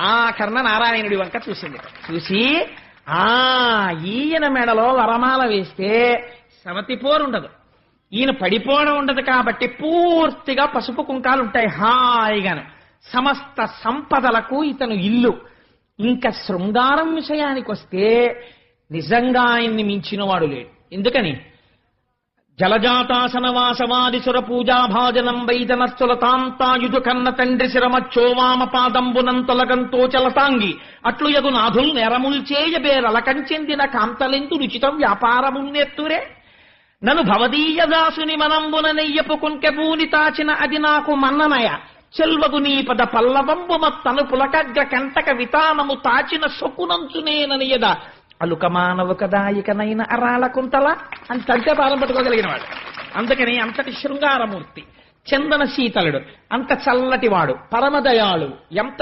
ఆఖరణ నారాయణుడి వంక చూసింది. చూసి ఈయన మెడలో వరమాల వేస్తే సమతిపోరుండదు, ఈయన పడిపోవడం ఉండదు, కాబట్టి పూర్తిగా పసుపు కుంకాలు ఉంటాయి హాయిగాను. సమస్త సంపదలకు ఇతను ఇల్లు. ఇంకా శృంగారం విషయానికి వస్తే నిజంగా ఆయన్ని మించిన వాడు లేడు. ఎందుకని జలజాతాసన వాసవాది సుర పూజా భాజనం వైదనర్చుల తాంతాయుధు కన్న తండ్రి శిరమచ్చోవామ పాదంబునంతొలగంతో చలతాంగి అట్లు యగు నాథుల్ నెరముల్చేయబేరలకంచెందిన కాంతలెందు రుచితం వ్యాపారమున్నెత్తురే నను భవదీయ దాసుని మనంబున నెయ్యపు కుంకెబూని తాచిన అది నాకు మన్ననయ చెల్వగు నీ పద పల్లవంబు మత్తను పులకగ్ర కంటక వితానము తాచిన సొక్కునంచునేననియద అలుక మానవ కదాయికనైన అరాళ కుంతల అని తంటే పాదం పట్టుకోగలిగిన వాడు. అందుకని అంతటి శృంగారమూర్తి, చందన శీతలుడు, అంత చల్లటివాడు, పరమదయాళు, ఎంత